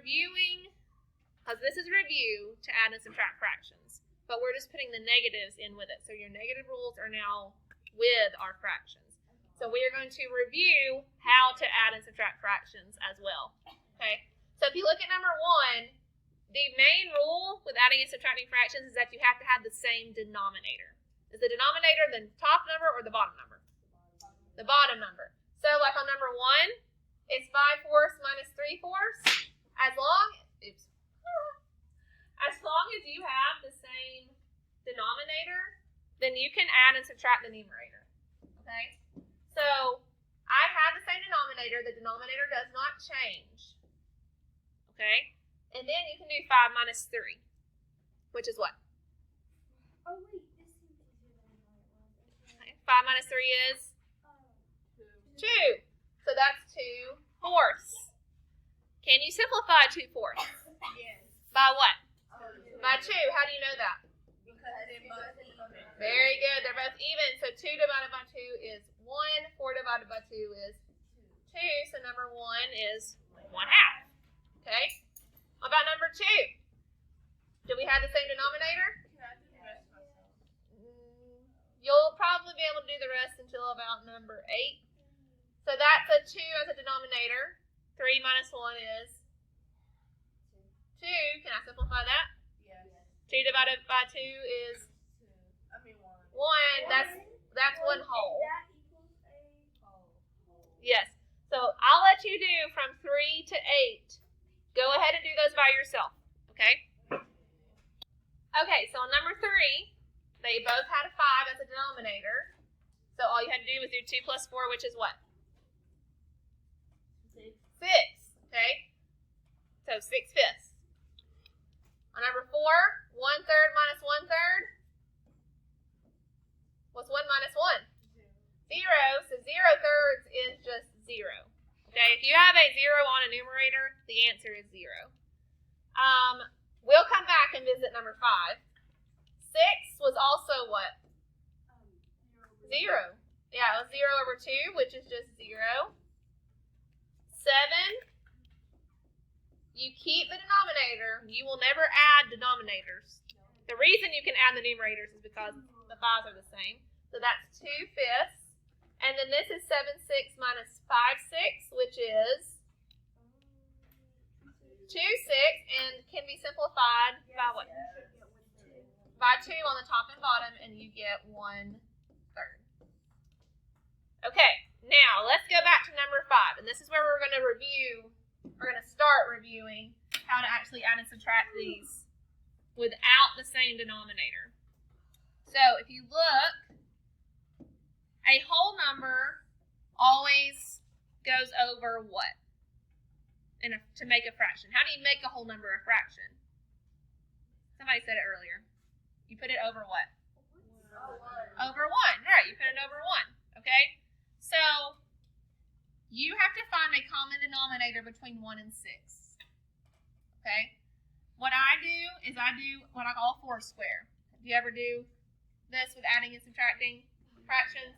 reviewing, because this is review to add and subtract fractions, but we're just putting the negatives in with it. So your negative rules are now with our fractions. So we are going to review how to add and subtract fractions as well. Okay. So if you look at number 1, the main rule with adding and subtracting fractions is that you have to have the same denominator. Is the denominator the top number or the bottom number? The bottom number. So like on number 1, it's 5/4 minus 3/4. As long as you have the same denominator, then you can add and subtract the numerator. Okay? So I have the same denominator. The denominator does not change. Okay? And then you can do 5 minus 3, which is what? Oh, wait. This seems easier than I thought it was. Okay. 5 minus 3 is? 2. So that's 2/4. Can you simplify 2/4? Yes. By what? By 2. How do you know that? Because they're both even. Very good. They're both even. So 2 divided by 2 is 1. 4 divided by 2 is 2. So number 1 is 1/2. Okay? What about number 2? Do we have the same denominator? You'll probably be able to do the rest until about number 8. So that's a 2 as a denominator. 3 minus 1 is 2. Can I simplify that? Yes. 2 divided by 2 is 1. That's 1 whole. That equals a whole. Yes. So I'll let you do from 3 to 8. Go ahead and do those by yourself. Okay? Okay, so on number 3, they both had a 5 as a denominator. So all you had to do was do 2 plus 4, which is what? 6. Okay? So 6/5. On number 4, 1/3 minus 1/3. What's 1 minus 1? 0. So 0/3 is just 0. Okay, if you have a 0 on a numerator, the answer is 0. We'll come back and visit number 5. 6 was also what? 0. Yeah, it was 0/2, which is just 0. 7, you keep the denominator. You will never add denominators. The reason you can add the numerators is because the 5s are the same. So that's 2/5. And then this is 7/6 minus 5/6, which is 2/6, and can be simplified by what? By 2 on the top and bottom, and you get 1/3. Okay, now let's go back to number 5, and this is where we're going to review. We're going to start reviewing how to actually add and subtract these without the same denominator. So if you look, a whole number always goes over what? To make a fraction. How do you make a whole number a fraction? Somebody said it earlier. You put it over what? Over 1. Right, you put it over 1. Okay? So, you have to find a common denominator between 1 and 6. Okay? What I do is I do what I call Foursquare. Do you ever do this with adding and subtracting fractions?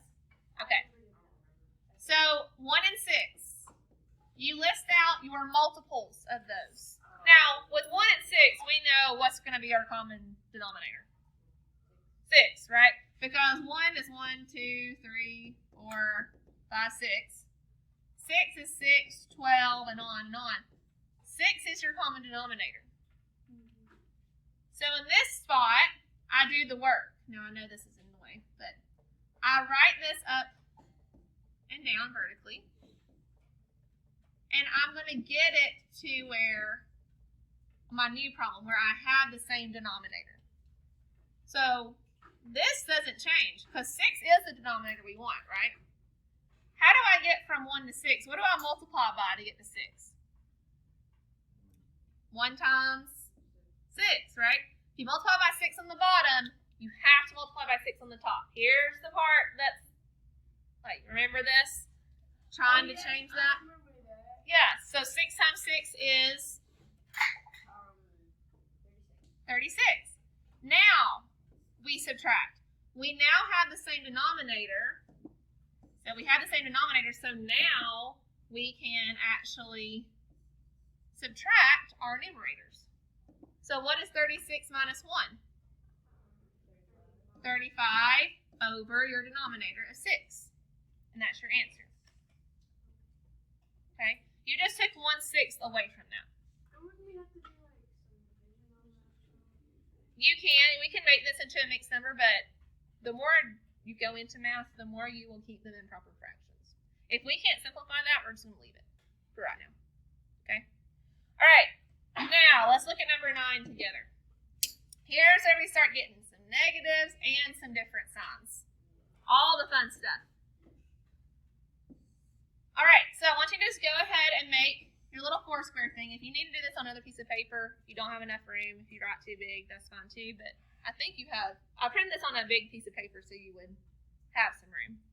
Okay. So, 1 and 6. You list out your multiples of those. Now, with 1 and 6, we know what's going to be our common denominator. 6, right? Because 1 is 1, 2, 3, 4, 5, 6. 6 is 6, 12, and on and on. 6 is your common denominator. So in this spot, I do the work. Now, I know this is in the way, but I write this up and down vertically. And I'm going to get it to where my new problem, where I have the same denominator. So this doesn't change because 6 is the denominator we want, right? How do I get from 1 to 6? What do I multiply by to get to 6? 1 times 6, right? If you multiply by 6 on the bottom, you have to multiply by 6 on the top. Here's the part that's, like, remember this? Trying to change that? Yeah, so 6 times 6 is 36. Now, we subtract. We now have the same denominator. So we have the same denominator, so now we can actually subtract our numerators. So what is 36 minus 1? 35 over your denominator of 6. And that's your answer. Okay? You just took 1/6 away from that. You can. We can make this into a mixed number, but the more you go into math, the more you will keep them in proper fractions. If we can't simplify that, we're just going to leave it for right now. Okay? All right. Now, let's look at number 9 together. Here's where we start getting some negatives and some different signs. All the fun stuff. All right, so I want you to just go ahead and make your little 4 square thing. If you need to do this on another piece of paper, if you don't have enough room, if you write too big, that's fine too. But I think you have. I printed this on a big piece of paper so you would have some room.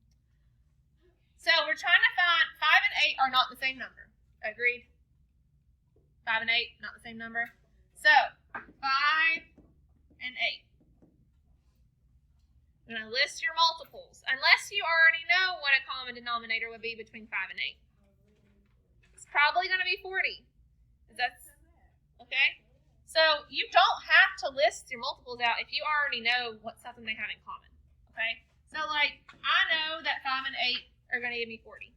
So we're trying to find 5 and 8 are not the same number. Agreed? 5 and 8, not the same number. So 5 and 8. I'm going to list your multiples, unless you already know what a common denominator would be between 5 and 8. It's probably going to be 40. Is that okay? So you don't have to list your multiples out if you already know what something they have in common. Okay? So like, I know that 5 and 8 are going to give me 40.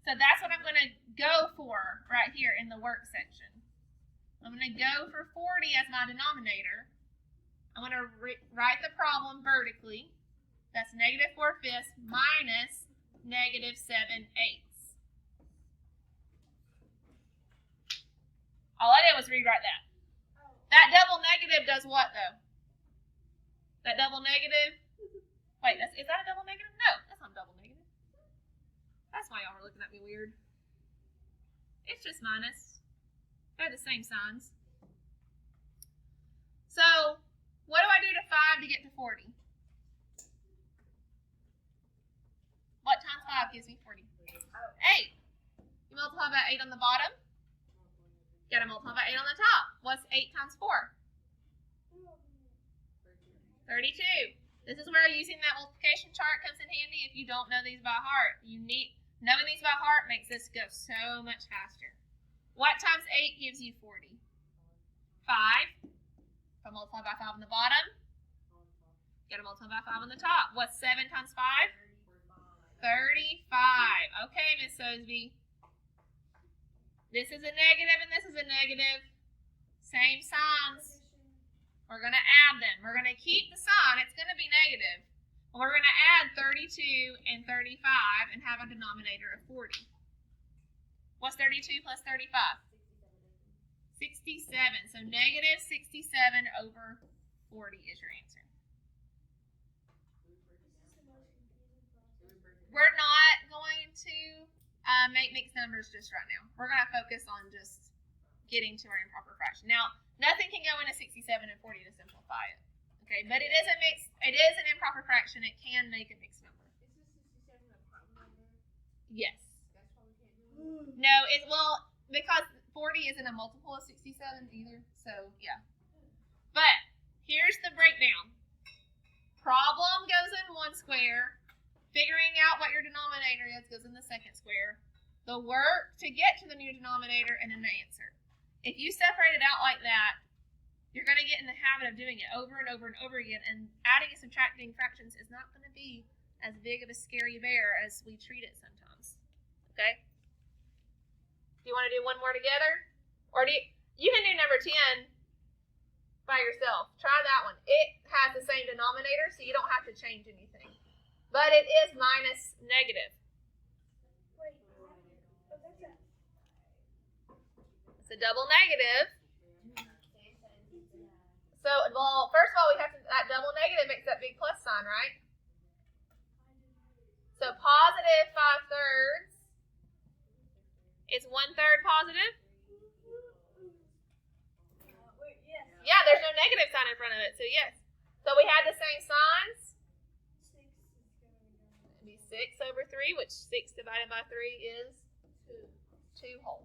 So that's what I'm going to go for right here in the work section. I'm going to go for 40 as my denominator. I'm going to write the problem vertically. That's -4/5 minus -7/8. All I did was rewrite that. That double negative does what, though? That double negative? Wait, is that a double negative? No, that's not a double negative. That's why y'all are looking at me weird. It's just minus. They're the same signs. So, what do I do to 5 to get to 40? What times 5 gives me 40? 8. You multiply by 8 on the bottom. You got to multiply by 8 on the top. What's 8 times 4? 32. This is where using that multiplication chart comes in handy if you don't know these by heart. Knowing these by heart makes this go so much faster. What times 8 gives you 40? 5. If I multiply by 5 on the bottom, you got to multiply by 5 on the top. What's 7 times 5? 35. Okay, Miss Sosby. This is a negative and this is a negative. Same signs. We're going to add them. We're going to keep the sign. It's going to be negative. And we're going to add 32 and 35 and have a denominator of 40. What's 32 plus 35? 67. So -67 over 40 is your answer. We're not going to make mixed numbers just right now. We're going to focus on just getting to our improper fraction. Now, nothing can go into 67 and 40 to simplify it. Okay, but it is an improper fraction. It can make a mixed number. Is this 67 a prime number? Yes. That's why we can't do it. No, because 40 isn't a multiple of 67 either. So, yeah. But here's the breakdown. Problem goes in one square. Figuring out what your denominator is goes in the second square. The work to get to the new denominator and then the answer. If you separate it out like that, you're going to get in the habit of doing it over and over and over again. And adding and subtracting fractions is not going to be as big of a scary bear as we treat it sometimes. Okay? Do you want to do one more together? Or you can do number 10 by yourself. Try that one. It has the same denominator, so you don't have to change anything. But it is minus negative. Wait, oh, that's a... It's a double negative. So, well, first of all, that double negative makes that big plus sign, right? So positive 5/3 is 1/3 positive. Wait, yes. Yeah, there's no negative sign in front of it, so yes. So we had the same signs. 6 is going to go. It'd be 6 over 3, which 6 divided by 3 is 2 whole.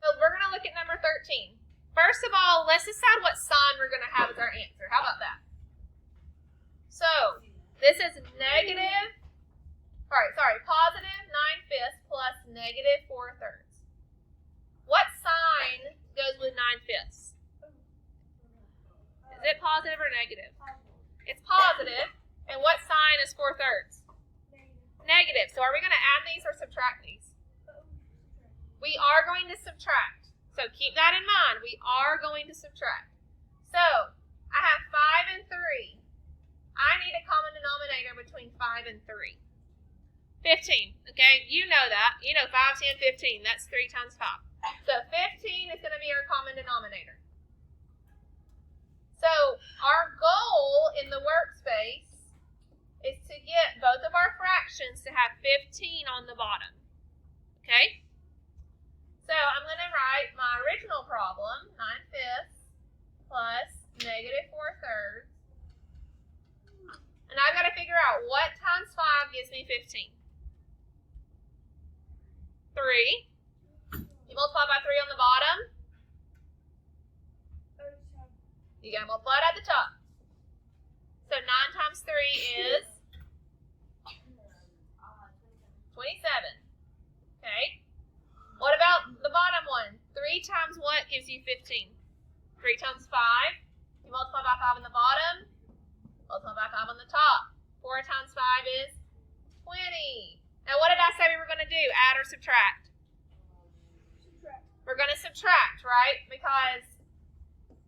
So we're going to look at number 13. First of all, let's decide what sign we're going to have as our answer. How about that? So, this is positive 9/5 plus negative 4/3. What sign goes with 9/5? Is it positive or negative? It's positive. And what sign is 4/3? Negative. So are we going to add these or subtract these? We are going to subtract. So keep that in mind. We are going to subtract. So I have 5 and 3. I need a common denominator between 5 and 3. 15. Okay, you know that. You know 5, 10, 15. That's 3 times 5. So 15 is going to be our common denominator. So our goal in the workspace is to get both of our fractions to have 15 on the bottom. Okay? So I'm going to write my original problem, 9/5 plus negative 4/3. And I've got to figure out what times 5 gives me 15. 3. You multiply by 3 on the bottom. You got to multiply it at the top. So 9 times 3 is 27. Okay. What about the bottom one? 3 times what gives you 15? 3 times 5. You multiply by 5 on the bottom. Multiply by 5 on the top. 4 times 5 is 20. Now what did I say we were going to do? Add or subtract? We're going to subtract, right? Because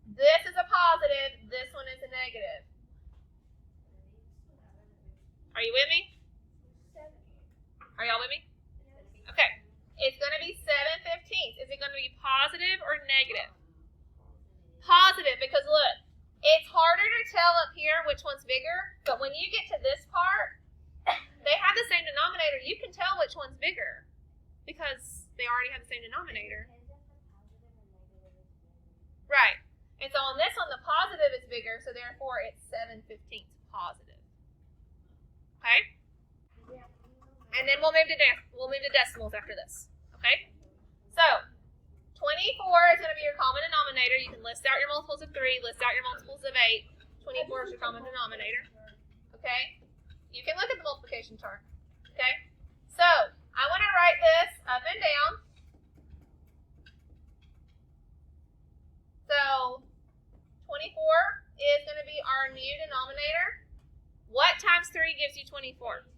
this is a positive, this one is a negative. Are you with me? Are y'all with me? Okay. It's going to be 7/15. Is it going to be positive or negative? Positive, because look, it's harder to tell up here which one's bigger, but when you get to this part, they have the same denominator. You can tell which one's bigger because they already have the same denominator. Right. And so on this one, the positive is bigger, so therefore it's 7/15 positive. Okay? And then we'll move to decimals after this. Okay? So 24 is going to be your common denominator. You can list out your multiples of 3, list out your multiples of 8. 24 is your common denominator. Okay? You can look at the multiplication chart. Okay? So I want to write this up and down. So 24 is going to be our new denominator. What times 3 gives you 24?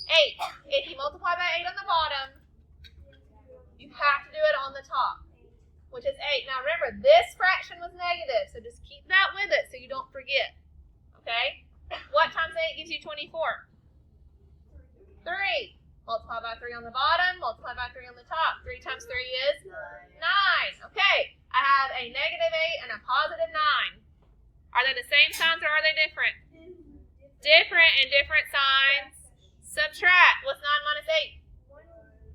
8. If you multiply by 8 on the bottom, you have to do it on the top, which is 8. Now remember, this fraction was negative, so just keep that with it so you don't forget. Okay? What times 8 gives you 24? 3. Multiply by 3 on the bottom, multiply by 3 on the top. 3 times 3 is 9. Okay, I have a negative 8 and a positive 9. Are they the same signs or are they different? Different and different signs. Subtract. What's 9 minus 8?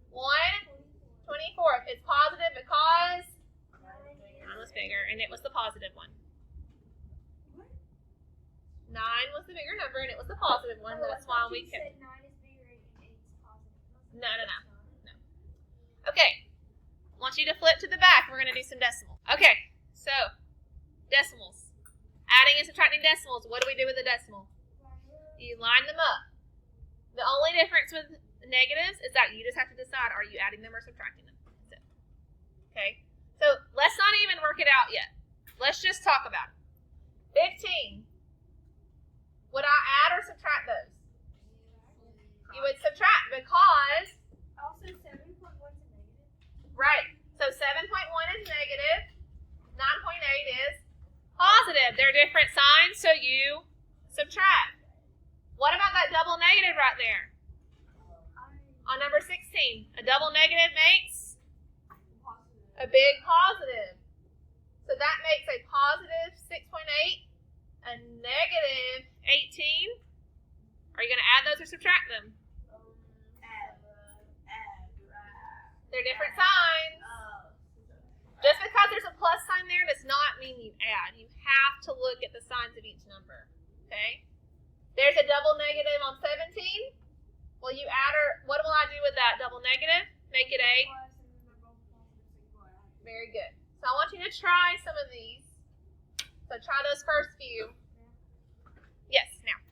1. 24th. It's positive because 9 was bigger and it was the positive one. 9 was the bigger number and it was the positive one. That's why we kept. No. Okay. I want you to flip to the back. We're going to do some decimals. Okay. So, decimals. Adding and subtracting decimals. What do we do with a decimal? You line them up. The only difference with negatives is that you just have to decide, are you adding them or subtracting them? That's it. Okay? So let's not even work it out yet. Let's just talk about it. 15. Would I add or subtract those? You would subtract because... Also 7.1 is negative. Right. So 7.1 is negative. 9.8 is positive. They're different signs, so you subtract. What about that double negative right there? On number 16, a double negative makes a big positive. So that makes a positive 6.8, a negative 18. Are you going to add those or subtract them? They're different signs. Just because there's a plus sign there does not mean you add. You have to look at the signs of each number. Okay? There's a double negative on 17. Will you add or what will I do with that double negative? Make it a? Very good. So I want you to try some of these. So try those first few. Yes, now.